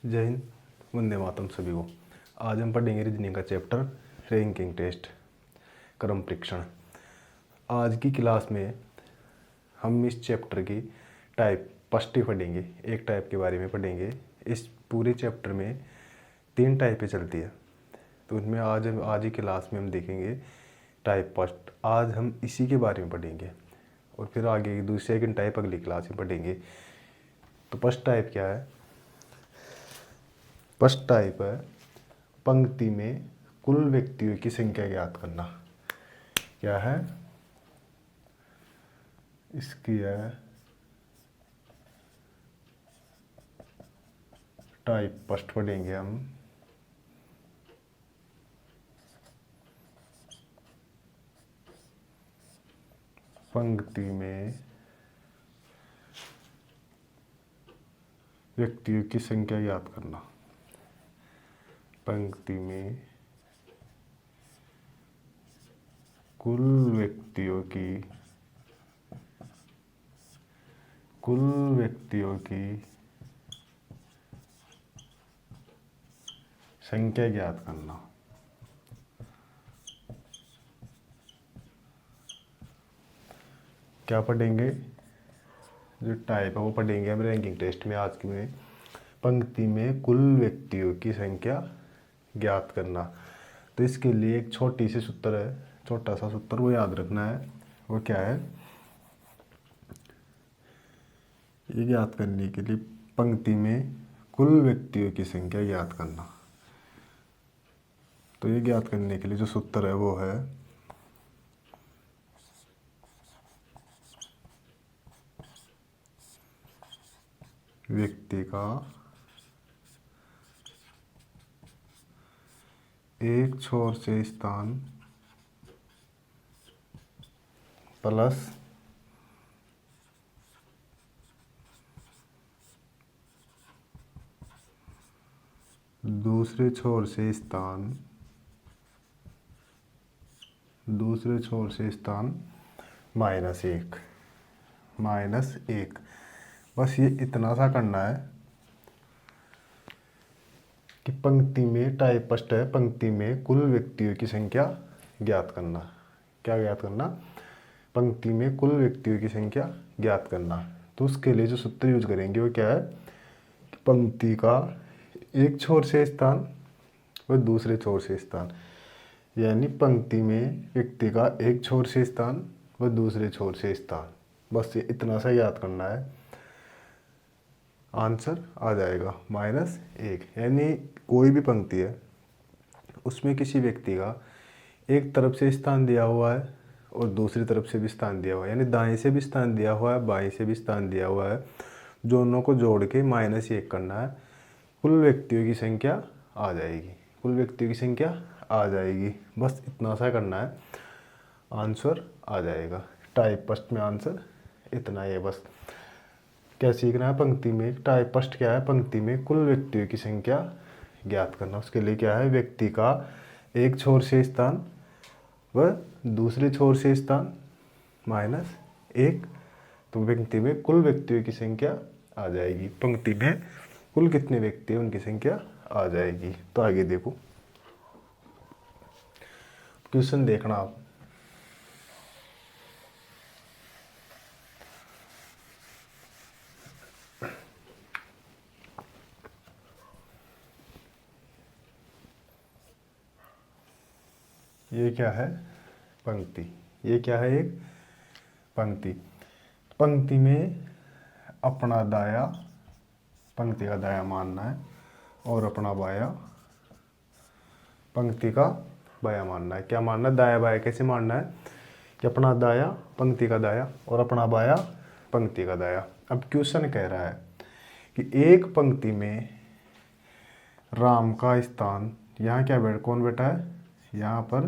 जय हिंद, वंदे मातरम सभी को। आज हम पढ़ेंगे रीजनिंग का चैप्टर रैंकिंग टेस्ट, क्रम परीक्षण। आज की क्लास में हम इस चैप्टर की टाइप फर्स्ट ही पढ़ेंगे, एक टाइप के बारे में पढ़ेंगे। इस पूरे चैप्टर में 3 टाइपें चलती है, तो उनमें आज ही क्लास में हम देखेंगे टाइप फर्स्ट। आज हम इसी के बारे में पढ़ेंगे और फिर आगे दूसरी सेकंड टाइप अगली क्लास में पढ़ेंगे। तो फर्स्ट टाइप क्या है? फर्स्ट टाइप है पंक्ति में कुल व्यक्तियों की संख्या ज्ञात करना। क्या है इसकी? है टाइप फर्स्ट पढ़ेंगे हम। पंक्ति में व्यक्तियों की संख्या ज्ञात करना। पंक्ति में कुल व्यक्तियों की संख्या ज्ञात करना। क्या पढ़ेंगे? जो टाइप है वो पढ़ेंगे हम रैंकिंग टेस्ट में। आज की में पंक्ति में कुल व्यक्तियों की संख्या ज्ञात करना। तो इसके लिए एक छोटी सी सूत्र है, छोटा सा सूत्र, वो याद रखना है। वो क्या है? ये ज्ञात करने के लिए पंक्ति में कुल व्यक्तियों की संख्या ज्ञात करना। तो ये ज्ञात करने के लिए जो सूत्र है वो है व्यक्ति का एक छोर से स्थान प्लस दूसरे छोर से स्थान माइनस एक। बस ये इतना सा करना है कि पंक्ति में टाइप फर्स्ट है, पंक्ति में कुल व्यक्तियों की संख्या ज्ञात करना। क्या ज्ञात करना? पंक्ति में कुल व्यक्तियों की संख्या ज्ञात करना। तो उसके लिए जो सूत्र यूज करेंगे वो क्या है कि पंक्ति का एक छोर से स्थान व दूसरे छोर से स्थान, यानी पंक्ति में व्यक्ति का एक छोर से स्थान व दूसरे छोर से स्थान, बस ये इतना सा याद करना है, आंसर आ जाएगा -1। यानी कोई भी पंक्ति है उसमें किसी व्यक्ति का एक तरफ से स्थान दिया हुआ है और दूसरी तरफ से भी स्थान दिया हुआ है, यानी दाएं से भी स्थान दिया हुआ है, बाएं से भी स्थान दिया हुआ है, दोनों को जोड़ के -1 करना है। कुल व्यक्तियों की संख्या आ जाएगी, कुल व्यक्तियों की संख्या आ जाएगी। बस इतना सा करना है, आंसर आ जाएगा। टाइप फर्स्ट में आंसर इतना ही है। बस क्या सीखना है? पंक्ति में टाइप फर्स्ट क्या है? पंक्ति में कुल व्यक्तियों की संख्या ज्ञात करना। उसके लिए क्या है? व्यक्ति का एक छोर से स्थान व दूसरे छोर से स्थान -1। तो पंक्ति में कुल व्यक्तियों की संख्या आ जाएगी। पंक्ति में कुल कितने व्यक्ति हैं उनकी संख्या आ जाएगी। तो आगे देखो, क्वेश्चन देखना आप। ये क्या है? पंक्ति। ये क्या है? एक पंक्ति। पंक्ति में अपना दाया, पंक्ति का दाया मानना है, और अपना बाया पंक्ति का बाया मानना है। क्या मानना है? दाया बाया कैसे मानना है कि अपना दाया पंक्ति का दाया और अपना बाया पंक्ति का दाया। अब क्वेश्चन कह रहा है कि एक पंक्ति में राम का स्थान, यहाँ क्या कौन बैठा है? यहाँ पर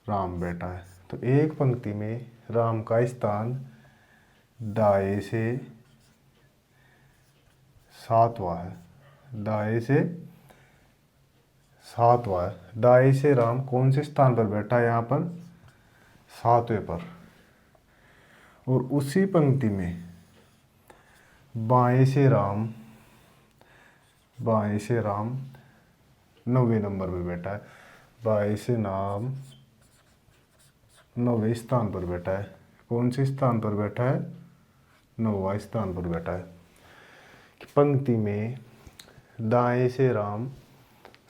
राम बैठा है। तो एक पंक्ति में राम का स्थान दाएं से 7वां है, दाएं से 7वां है। दाएं से राम कौन से स्थान पर बैठा है? यहाँ पर 7वें पर। और उसी पंक्ति में बाएं से राम बाएं से राम 9वें नंबर पर बैठा है। बाएं से नाम 9वें स्थान पर बैठा है। कौन से स्थान पर बैठा है? 9वां स्थान पर बैठा है। पंक्ति में दाएं से राम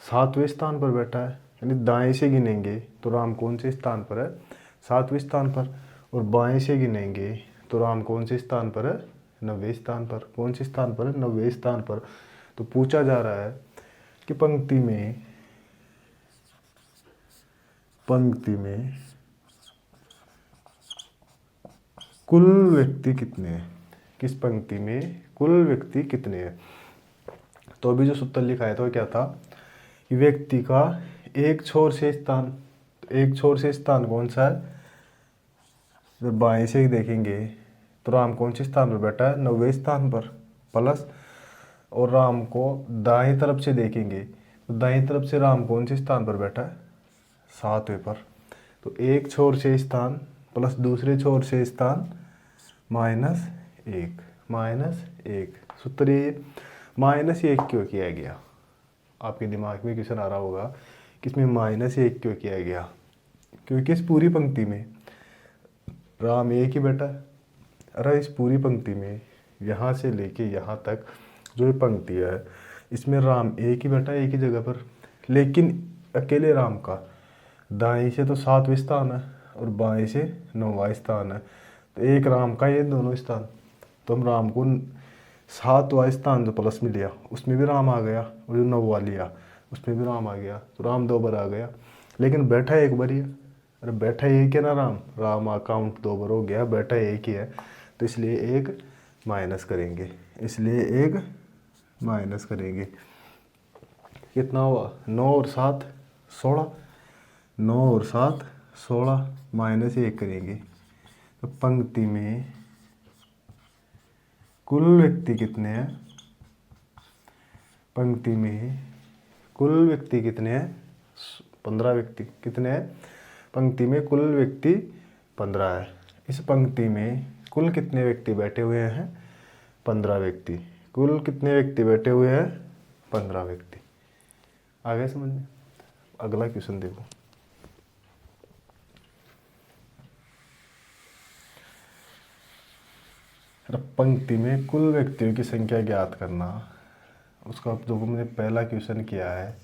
7वें स्थान पर बैठा है, यानी दाएं से गिनेंगे तो राम कौन से स्थान पर है? 7वें स्थान पर। और बाएं से गिनेंगे तो राम कौन से स्थान पर है? 9वें स्थान पर। कौन से स्थान पर है? 9वें स्थान पर। तो पूछा जा रहा है कि पंक्ति में कुल व्यक्ति कितने हैं? किस पंक्ति में कुल व्यक्ति कितने हैं? तो अभी जो सूत्र लिखा है तो क्या था कि व्यक्ति का एक छोर से स्थान, तो एक छोर से स्थान कौन सा है? जब बाएं से देखेंगे तो राम कौन से स्थान पर बैठा है? 9वें स्थान पर। प्लस और राम को दाएं तरफ से देखेंगे तो दाएं तरफ से राम कौन से स्थान पर बैठा है? 7वें पर। तो एक छोर से स्थान प्लस दूसरे छोर से स्थान -1 सूत्र ये -1 क्यों किया गया? आपके दिमाग में क्वेश्चन आ रहा होगा कि इसमें -1 क्यों किया गया? क्योंकि इस पूरी पंक्ति में राम एक ही बैठा है। अरे इस पूरी पंक्ति में यहाँ से लेके यहाँ तक जो ये पंक्ति है इसमें राम एक ही बैठा है, एक ही जगह पर। लेकिन अकेले राम का दाएं से तो 7वें स्थान है और बाएं से 9वां स्थान है। तो एक राम का ये दोनों स्थान, तो हम राम को 7वां स्थान जो प्लस में लिया उसमें भी राम आ गया, और जो 9वां लिया उसमें भी राम आ गया, तो राम 2 बार आ गया। लेकिन बैठा एक बार ही है। अरे बैठा एक है ना राम अकाउंट 2 बार हो गया, बैठा एक ही है, तो इसलिए एक माइनस करेंगे। कितना हुआ? 9 और 7 16। 9 और 7 16 -1 करेंगे। तो पंक्ति में कुल व्यक्ति कितने हैं? पंक्ति में कुल व्यक्ति कितने हैं? 15 व्यक्ति। कितने हैं? पंक्ति में कुल व्यक्ति 15 है। इस पंक्ति में कुल कितने व्यक्ति बैठे हुए हैं? 15 व्यक्ति। कुल कितने व्यक्ति बैठे हुए हैं? 15 व्यक्ति। आ गया समझ में? अगला क्वेश्चन देखो। पंक्ति में कुल व्यक्तियों की संख्या ज्ञात करना, उसका जो हमने पहला क्वेश्चन किया है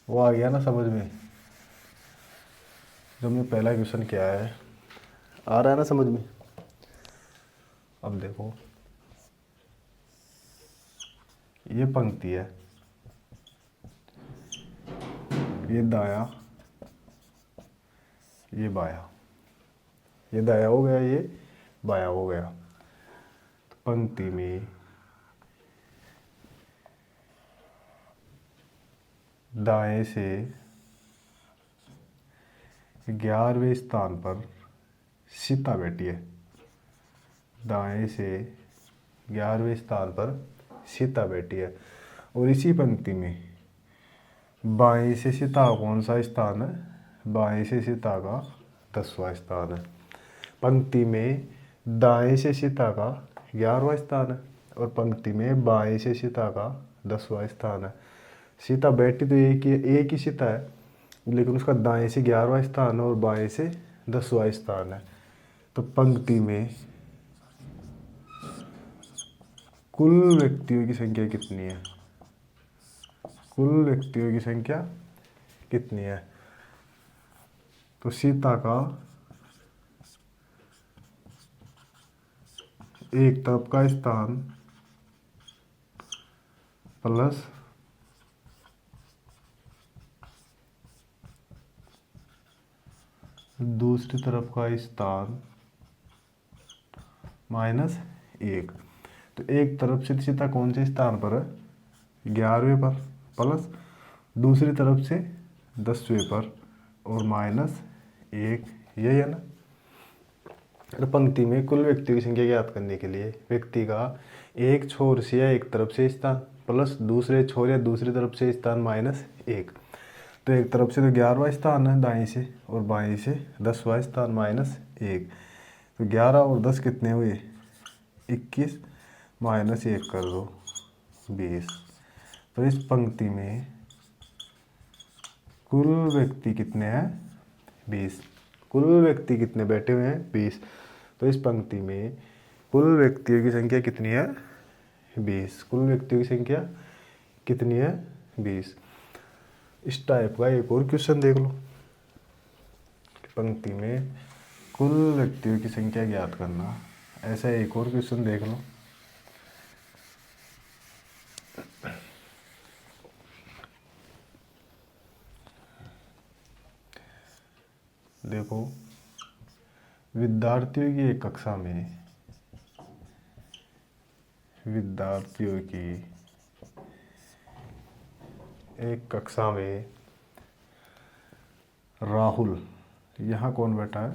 वो आ गया ना समझ में? जो हमने पहला क्वेश्चन किया है आ रहा है ना समझ में? अब देखो ये पंक्ति है, ये दाया, ये बाया, ये दाया हो गया, ये बाया हो गया। तो पंक्ति में दाएं से 11वें स्थान पर सीता बैठी है। दाएं से 11वें स्थान पर सीता बैठी है। और इसी पंक्ति में बाएं से सीता कौन सा स्थान है? बाएं से सीता का 10वां स्थान है। पंक्ति में दाएं से सीता का 11वां स्थान है और पंक्ति में बाएं से सीता का 10वां स्थान है। सीता बैठी तो एक ही सीता है, लेकिन उसका दाएं से 11वां स्थान है और बाएं से 10वां स्थान है। तो पंक्ति में कुल व्यक्तियों की संख्या कितनी है? कुल व्यक्तियों की संख्या कितनी है? तो सीता का एक तरफ का स्थान प्लस दूसरी तरफ का स्थान -1। तो एक तरफ से सीता कौन से स्थान पर है? 11वें पर, प्लस दूसरी तरफ से 10वें पर और -1, यही है ना? पंक्ति में कुल व्यक्तियों की संख्या ज्ञात करने के लिए व्यक्ति का एक छोर से या एक तरफ से स्थान प्लस दूसरे छोर या दूसरी तरफ से स्थान -1। तो एक तरफ से तो 11वां स्थान है दाएं से और बाएं से 10वां स्थान -1। तो 11 और 10 कितने हुए? 21, -1 कर दो 20। तो इस पंक्ति में कुल व्यक्ति कितने हैं? 20। कुल व्यक्ति कितने बैठे हुए हैं? 20। तो इस पंक्ति में कुल व्यक्तियों की संख्या कितनी है? 20। कुल व्यक्तियों की संख्या कितनी है? 20। इस टाइप का एक और क्वेश्चन देख लो। पंक्ति में कुल व्यक्तियों की संख्या ज्ञात करना, ऐसा एक और क्वेश्चन देख लो। देखो, विद्यार्थियों की एक कक्षा में राहुल, यहाँ कौन बैठा है?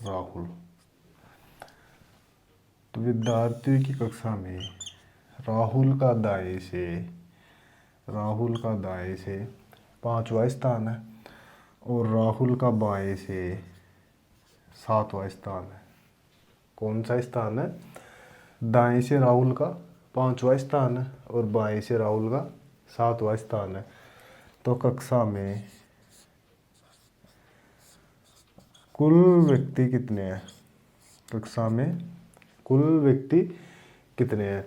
राहुल। तो विद्यार्थियों की कक्षा में राहुल का दाएं से 5वां स्थान है और राहुल का बाएं से 7वां स्थान है। कौन सा स्थान है? दाएं से राहुल का 5वां स्थान है और बाएं से राहुल का 7वां स्थान है। तो कक्षा में कुल व्यक्ति कितने हैं? कक्षा में कुल व्यक्ति कितने हैं?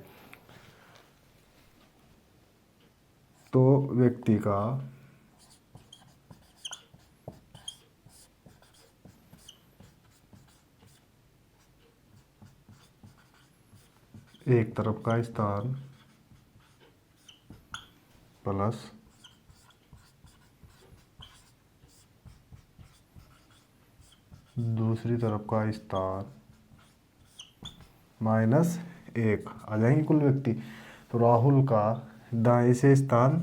तो व्यक्ति का एक तरफ का स्थान प्लस दूसरी तरफ का स्थान -1 आ जाएंगे कुल व्यक्ति। तो राहुल का दाएं से स्थान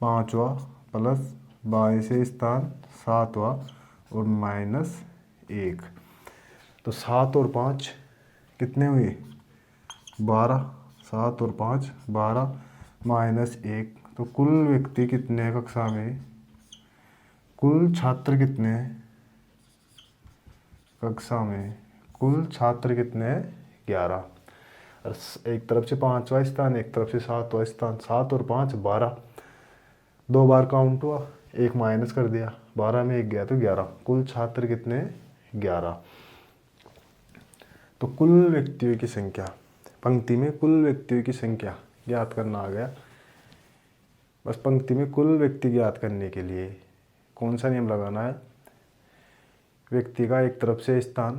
5वां प्लस बाएं से स्थान 7वां और -1। तो 7 और 5 कितने हुए? 12। 7 और 5 12 -1। तो कुल व्यक्ति कितने हैं कक्षा में? कुल छात्र कितने हैं कक्षा में? कुल छात्र कितने हैं? 11। और एक तरफ से 5वां स्थान, एक तरफ से 7वां स्थान। 7 और 5 12, 2 बार काउंट हुआ, एक माइनस कर दिया, 12 में 1 गया तो 11। कुल छात्र कितने हैं? 11। तो कुल व्यक्तियों की संख्या, पंक्ति में कुल व्यक्तियों की संख्या ज्ञात करना आ गया। बस पंक्ति में कुल व्यक्ति ज्ञात करने के लिए कौन सा नियम लगाना है? व्यक्ति का एक तरफ से स्थान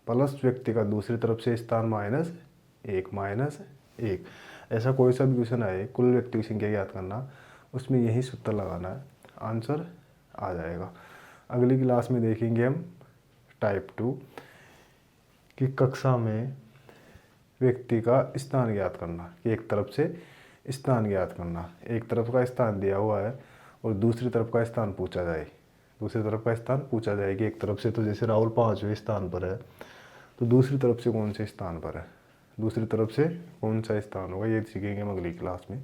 प्लस व्यक्ति का दूसरी तरफ से स्थान -1। ऐसा कोई सा भी क्वेश्चन आए, कुल व्यक्ति की संख्या ज्ञात करना, उसमें यही सूत्र लगाना है, आंसर आ जाएगा। अगली क्लास में देखेंगे हम टाइप 2 कि कक्षा में व्यक्ति का स्थान ज्ञात करना, कि एक तरफ से स्थान ज्ञात करना। एक तरफ का स्थान दिया हुआ है और दूसरी तरफ का स्थान पूछा जाए। दूसरी तरफ का स्थान पूछा जाए कि एक तरफ से तो जैसे राहुल 5वें स्थान पर है, तो दूसरी तरफ से कौन से स्थान पर है, दूसरी तरफ से कौन सा स्थान होगा, ये सीखेंगे हम अगली क्लास में।